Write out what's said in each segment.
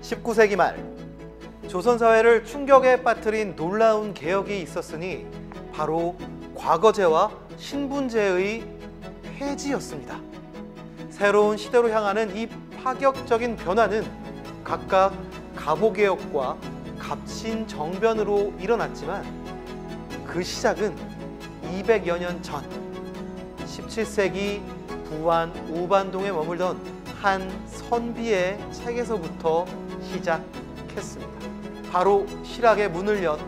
19세기 말 조선 사회를 충격에 빠뜨린 놀라운 개혁이 있었으니 바로 과거제와 신분제의 폐지였습니다. 새로운 시대로 향하는 이 파격적인 변화는 각각 갑오개혁과 갑신정변으로 일어났지만 그 시작은 200여 년 전 17세기 부안 우반동에 머물던 한 선비의 책에서부터 시작했습니다. 바로 실학의 문을 연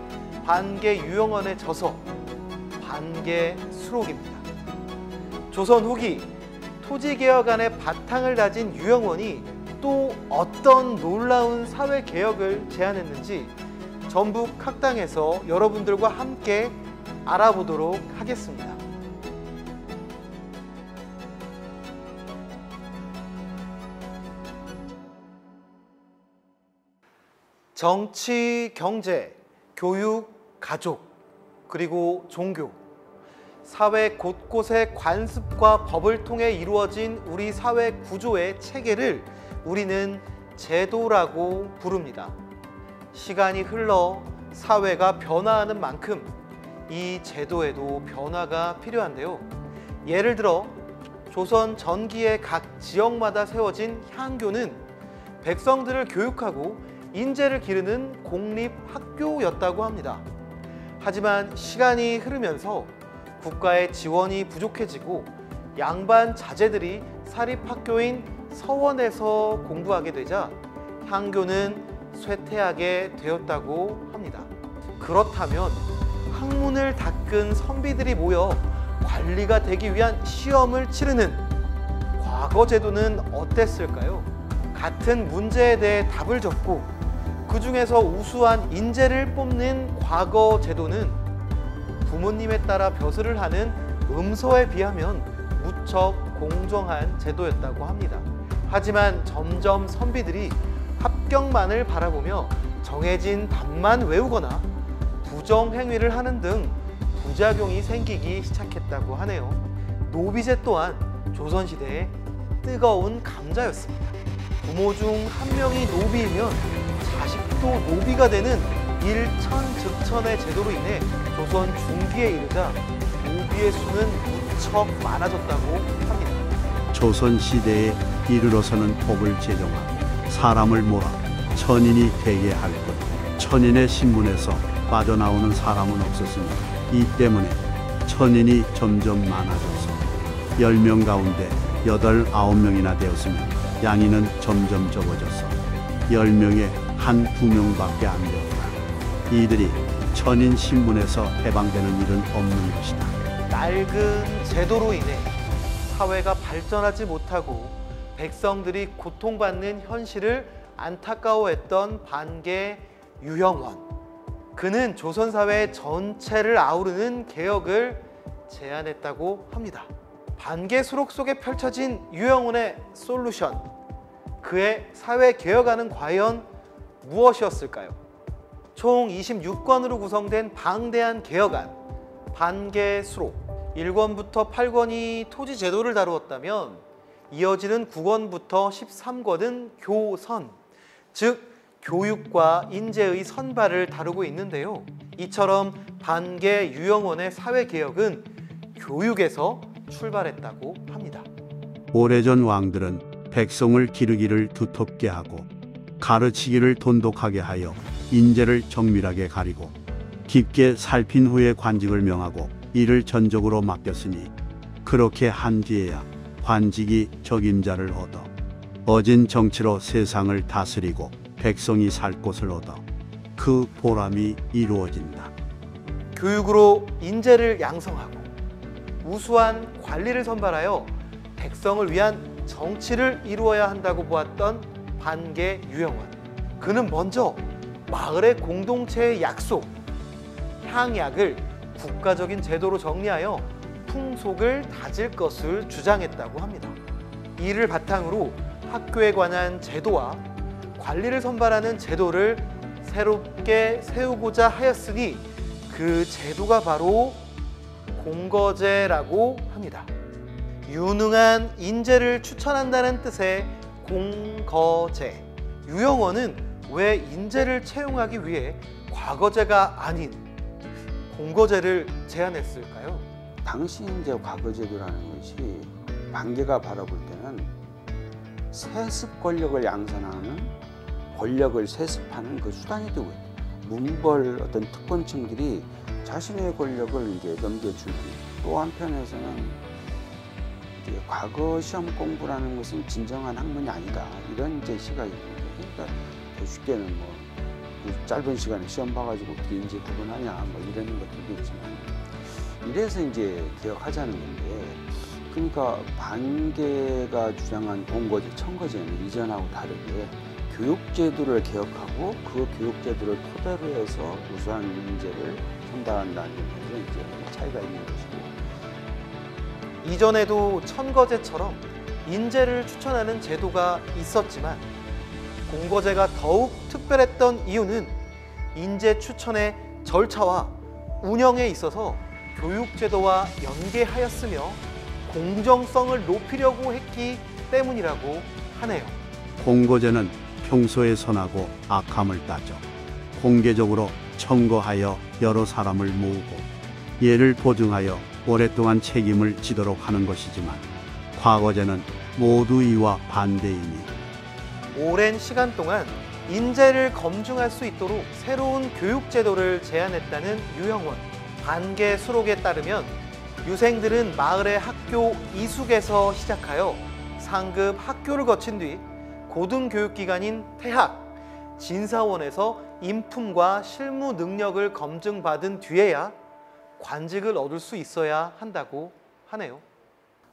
반개유영원의 저서 반개수록입니다. 조선 후기 토지개혁안의 바탕을 다진 유영원이 또 어떤 놀라운 사회개혁을 제안했는지 전북 학당에서 여러분들과 함께 알아보도록 하겠습니다. 정치, 경제, 교육, 가족, 그리고 종교, 사회 곳곳의 관습과 법을 통해 이루어진 우리 사회 구조의 체계를 우리는 제도라고 부릅니다. 시간이 흘러 사회가 변화하는 만큼 이 제도에도 변화가 필요한데요. 예를 들어 조선 전기의 각 지역마다 세워진 향교는 백성들을 교육하고 인재를 기르는 공립학교였다고 합니다. 하지만 시간이 흐르면서 국가의 지원이 부족해지고 양반 자제들이 사립학교인 서원에서 공부하게 되자 향교는 쇠퇴하게 되었다고 합니다. 그렇다면 학문을 닦은 선비들이 모여 관리가 되기 위한 시험을 치르는 과거 제도는 어땠을까요? 같은 문제에 대해 답을 적고 그 중에서 우수한 인재를 뽑는 과거 제도는 부모님에 따라 벼슬을 하는 음서에 비하면 무척 공정한 제도였다고 합니다. 하지만 점점 선비들이 합격만을 바라보며 정해진 답만 외우거나 부정행위를 하는 등 부작용이 생기기 시작했다고 하네요. 노비제 또한 조선시대의 뜨거운 감자였습니다. 부모 중 한 명이 노비이면 자식도 노비가 되는 일천즉천의 제도로 인해 조선 중기에 이르자 노비의 수는 무척 많아졌다고 합니다. 조선 시대에 이르러서는 법을 제정하고 사람을 몰아 천인이 되게 할 것. 천인의 신분에서 빠져나오는 사람은 없었으니 이 때문에 천인이 점점 많아져서 10명 가운데 8, 9명이나 되었으며 양인은 점점 적어져서 10명에 1, 2명밖에 안 되었다. 이들이 천인 신분에서 해방되는 일은 없는 것이다. 낡은 제도로 인해 사회가 발전하지 못하고 백성들이 고통받는 현실을 안타까워했던 반개 유영원. 그는 조선 사회 전체를 아우르는 개혁을 제안했다고 합니다. 반개 수록 속에 펼쳐진 유영원의 솔루션. 그의 사회 개혁안은 과연 무엇이었을까요? 총 26권으로 구성된 방대한 개혁안 반개 수록 1권부터 8권이 토지 제도를 다루었다면 이어지는 9권부터 13권은 교선, 즉 교육과 인재의 선발을 다루고 있는데요. 이처럼 반개 유영원의 사회개혁은 교육에서 출발했다고 합니다. 오래전 왕들은 백성을 기르기를 두텁게 하고 가르치기를 돈독하게 하여 인재를 정밀하게 가리고 깊게 살핀 후에 관직을 명하고 이를 전적으로 맡겼으니 그렇게 한 뒤에야 관직이 적임자를 얻어 어진 정치로 세상을 다스리고 백성이 살 곳을 얻어 그 보람이 이루어진다. 교육으로 인재를 양성하고 우수한 관리를 선발하여 백성을 위한 정치를 이루어야 한다고 보았던 반개 유영원. 그는 먼저 마을의 공동체의 약속, 향약을 국가적인 제도로 정리하여 풍속을 다질 것을 주장했다고 합니다. 이를 바탕으로 학교에 관한 제도와 관리를 선발하는 제도를 새롭게 세우고자 하였으니 그 제도가 바로 공거제라고 합니다. 유능한 인재를 추천한다는 뜻의 공거제. 유영원은 왜 인재를 채용하기 위해 과거제가 아닌 공거제를 제안했을까요? 당시 이제 과거제도라는 것이 반개가 바라볼 때는 세습 권력을 양산하는 권력을 세습하는 그 수단이 되고 있다. 문벌 어떤 특권층들이 자신의 권력을 이제 넘겨주는, 또 한편에서는 이제 과거 시험 공부라는 것은 진정한 학문이 아니다, 이런 이제 시각이 있습니다. 그러니까 더 쉽게는 뭐 짧은 시간에 시험 봐가지고 어떻게 인재 구분하냐 뭐 이런 것들도 있지만, 이래서 이제 개혁하자는 건데, 그러니까 반개가 주장한 공거제, 청거제는 이전하고 다르게 교육제도를 개혁하고 그 교육제도를 토대로 해서 우수한 인재를 선발한다는 점에서 이제 차이가 있는 것이고, 이전에도 천거제처럼 인재를 추천하는 제도가 있었지만 공거제가 더욱 특별했던 이유는 인재 추천의 절차와 운영에 있어서 교육제도와 연계하였으며 공정성을 높이려고 했기 때문이라고 하네요. 공거제는 평소에 선하고 악함을 따져 공개적으로 청거하여 여러 사람을 모으고 예를 보증하여 오랫동안 책임을 지도록 하는 것이지만, 과거제는 모두 이와 반대이니 오랜 시간 동안 인재를 검증할 수 있도록 새로운 교육제도를 제안했다는 유형원. 반개 수록에 따르면 유생들은 마을의 학교 이숙에서 시작하여 상급 학교를 거친 뒤 고등교육기관인 태학, 진사원에서 인품과 실무 능력을 검증받은 뒤에야 관직을 얻을 수 있어야 한다고 하네요.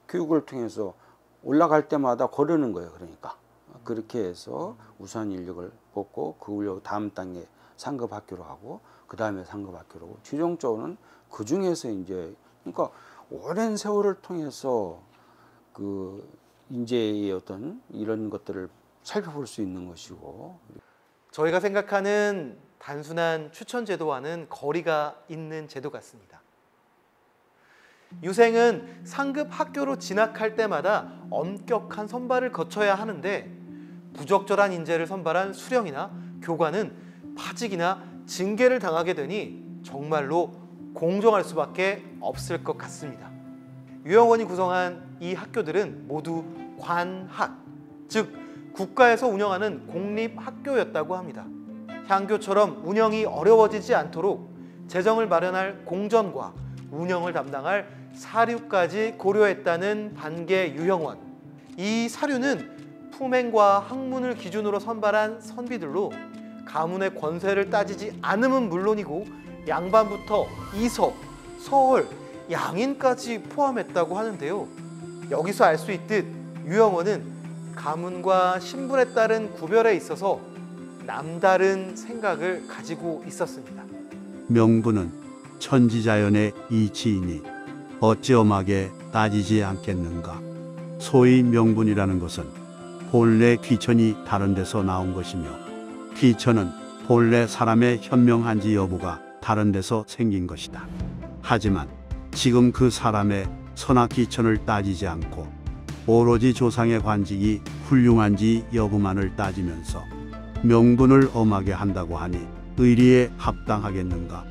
교육을 통해서 올라갈 때마다 고르는 거예요. 그러니까 그렇게 해서 우수한 인력을 뽑고 그 후로 다음 단계 상급 학교로 하고 그 다음에 상급 학교로 하고, 최종적으로는 그 중에서 이제, 그러니까 오랜 세월을 통해서 그 인재의 어떤 이런 것들을 살펴볼 수 있는 것이고, 저희가 생각하는 단순한 추천 제도와는 거리가 있는 제도 같습니다. 유생은 상급 학교로 진학할 때마다 엄격한 선발을 거쳐야 하는데, 부적절한 인재를 선발한 수령이나 교관은 파직이나 징계를 당하게 되니 정말로 공정할 수밖에 없을 것 같습니다. 유형원이 구성한 이 학교들은 모두 관학, 즉 국가에서 운영하는 공립학교였다고 합니다. 향교처럼 운영이 어려워지지 않도록 재정을 마련할 공전과 운영을 담당할 사료까지 고려했다는 반개 유형원. 이 사료는 품행과 학문을 기준으로 선발한 선비들로 가문의 권세를 따지지 않음은 물론이고 양반부터 이섭, 서울, 양인까지 포함했다고 하는데요. 여기서 알 수 있듯 유형원은 가문과 신분에 따른 구별에 있어서 남다른 생각을 가지고 있었습니다. 명분은 천지자연의 이치이니 어찌 엄하게 따지지 않겠는가. 소위 명분이라는 것은 본래 귀천이 다른 데서 나온 것이며, 귀천은 본래 사람의 현명한지 여부가 다른 데서 생긴 것이다. 하지만 지금 그 사람의 선악 귀천을 따지지 않고 오로지 조상의 관직이 훌륭한지 여부만을 따지면서 명분을 엄하게 한다고 하니 의리에 합당하겠는가.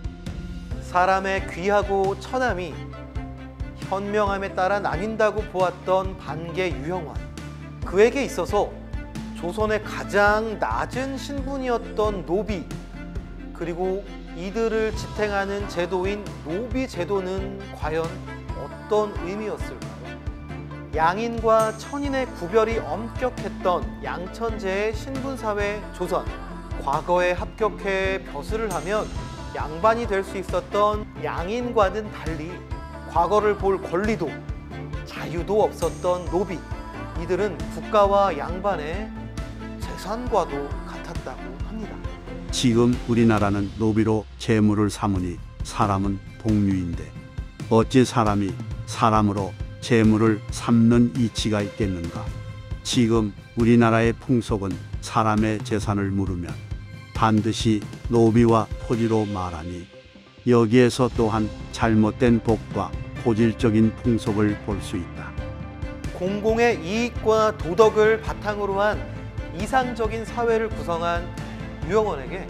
사람의 귀하고 처남이 현명함에 따라 나뉜다고 보았던 반개 유형원. 그에게 있어서 조선의 가장 낮은 신분이었던 노비, 그리고 이들을 지탱하는 제도인 노비 제도는 과연 어떤 의미였을까요? 양인과 천인의 구별이 엄격했던 양천제의 신분사회 조선. 과거에 합격해 벼슬을 하면 양반이 될 수 있었던 양인과는 달리 과거를 볼 권리도 자유도 없었던 노비. 이들은 국가와 양반의 재산과도 같았다고 합니다. 지금 우리나라는 노비로 재물을 삼으니 사람은 동류인데 어찌 사람이 사람으로 재물을 삼는 이치가 있겠는가. 지금 우리나라의 풍속은 사람의 재산을 물으면 반드시 노비와 토지로 말하니, 여기에서 또한 잘못된 복과 고질적인 풍속을 볼 수 있다. 공공의 이익과 도덕을 바탕으로 한 이상적인 사회를 구성한 유영원에게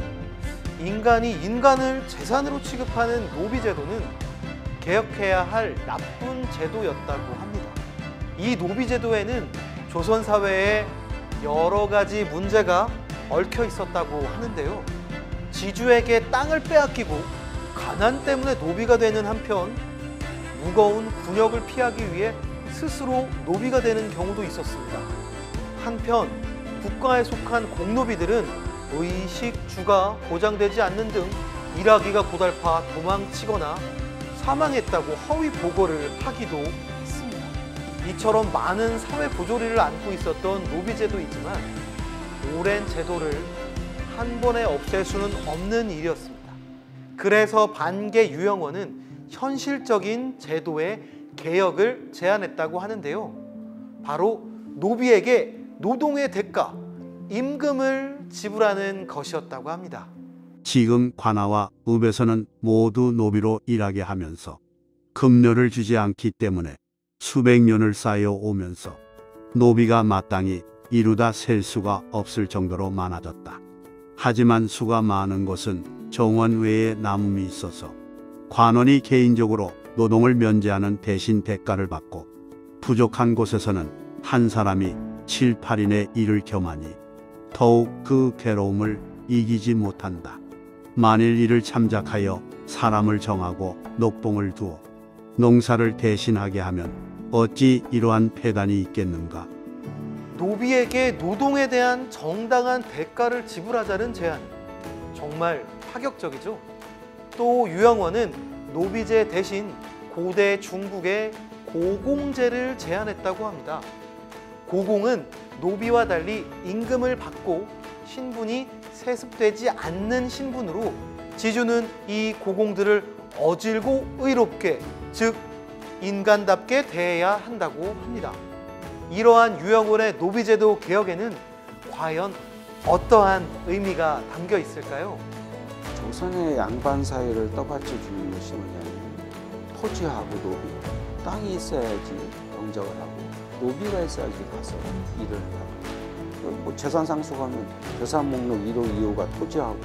인간이 인간을 재산으로 취급하는 노비제도는 개혁해야 할 나쁜 제도였다고 합니다. 이 노비제도에는 조선 사회에 여러 가지 문제가 얽혀 있었다고 하는데요. 지주에게 땅을 빼앗기고 가난 때문에 노비가 되는 한편 무거운 군역을 피하기 위해 스스로 노비가 되는 경우도 있었습니다. 한편 국가에 속한 공노비들은 의식 주가 보장되지 않는 등 일하기가 고달파 도망치거나 사망했다고 허위 보고를 하기도 했습니다. 이처럼 많은 사회 부조리를 안고 있었던 노비제도이지만 오랜 제도를 한 번에 없앨 수는 없는 일이었습니다. 그래서 반개 유영원은 현실적인 제도의 개혁을 제안했다고 하는데요. 바로 노비에게 노동의 대가, 임금을 지불하는 것이었다고 합니다. 지금 관아와 읍에서는 모두 노비로 일하게 하면서 급료를 주지 않기 때문에 수백 년을 쌓여 오면서 노비가 마땅히 이루다 셀 수가 없을 정도로 많아졌다. 하지만 수가 많은 곳은 정원 외에 남음이 있어서 관원이 개인적으로 노동을 면제하는 대신 대가를 받고 부족한 곳에서는 한 사람이 7, 8인의 일을 겸하니 더욱 그 괴로움을 이기지 못한다. 만일 이를 참작하여 사람을 정하고 녹봉을 두어 농사를 대신하게 하면 어찌 이러한 폐단이 있겠는가. 노비에게 노동에 대한 정당한 대가를 지불하자는 제안, 정말 파격적이죠. 또 유영원은 노비제 대신 고대 중국의 고공제를 제안했다고 합니다. 고공은 노비와 달리 임금을 받고 신분이 세습되지 않는 신분으로 지주는 이 고공들을 어질고 의롭게, 즉 인간답게 대해야 한다고 합니다. 이러한 유영원의 노비제도 개혁에는 과연 어떠한 의미가 담겨 있을까요? 조선의 양반 사회를 떠받쳐 주는 것이 뭐냐면 토지하고 노비, 땅이 있어야지 경작을 하고 노비가 있어야지 가서 일을 하고, 뭐 재산 상속하면 재산 목록 1호, 2호가 토지하고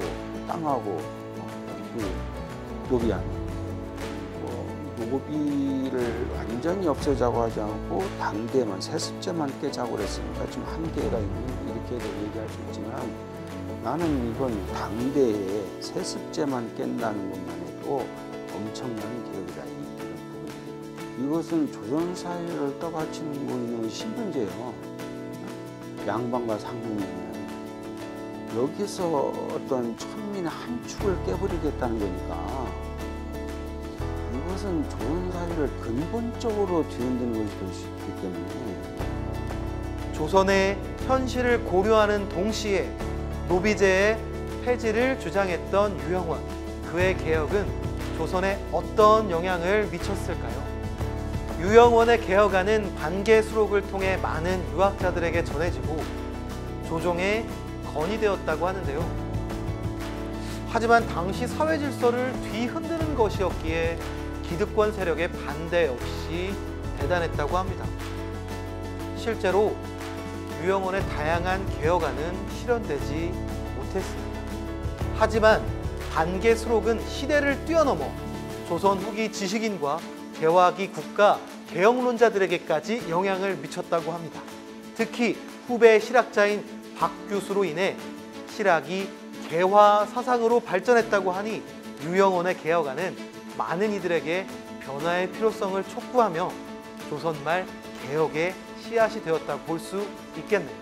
땅하고 그 노비 아니에요. 노비를 완전히 없애자고 하지 않고 당대만, 세습제만 깨자고 그랬으니까 좀 한계가 있는, 이렇게도 얘기할 수 있지만 나는 이건 당대에 세습제만 깬다는 것만 해도 엄청난 개혁이다. 이것은 조선 사회를 떠받치고 있는 신분제예요. 양반과 상국이면 여기서 어떤 천민의 한 축을 깨버리겠다는 거니까 이것은 조선 사회를 근본적으로 뒤흔드는 것이 될 수 있기 때문에 조선의 현실을 고려하는 동시에 노비제의 폐지를 주장했던 유영원, 그의 개혁은 조선에 어떤 영향을 미쳤을까요? 유영원의 개혁안은 반개 수록을 통해 많은 유학자들에게 전해지고 조정에 건의되었다고 하는데요. 하지만 당시 사회 질서를 뒤흔드는 것이었기에 기득권 세력의 반대 역시 대단했다고 합니다. 실제로 유영원의 다양한 개혁안은 실현되지 못했습니다. 하지만 반개 수록은 시대를 뛰어넘어 조선 후기 지식인과 개화기 국가 개혁론자들에게까지 영향을 미쳤다고 합니다. 특히 후배 실학자인 박규수로 인해 실학이 개화 사상으로 발전했다고 하니 유영원의 개혁안은 많은 이들에게 변화의 필요성을 촉구하며 조선말 개혁의 씨앗이 되었다고 볼 수 있겠네요.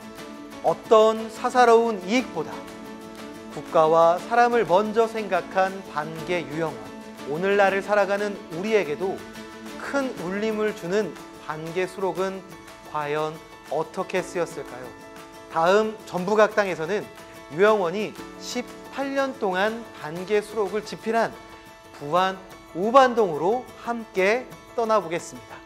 어떤 사사로운 이익보다 국가와 사람을 먼저 생각한 반개 유영원, 오늘날을 살아가는 우리에게도 큰 울림을 주는 반개 수록은 과연 어떻게 쓰였을까요? 다음 전북학당에서는 유영원이 18년 동안 반개 수록을 집필한 부안 우반동으로 함께 떠나보겠습니다.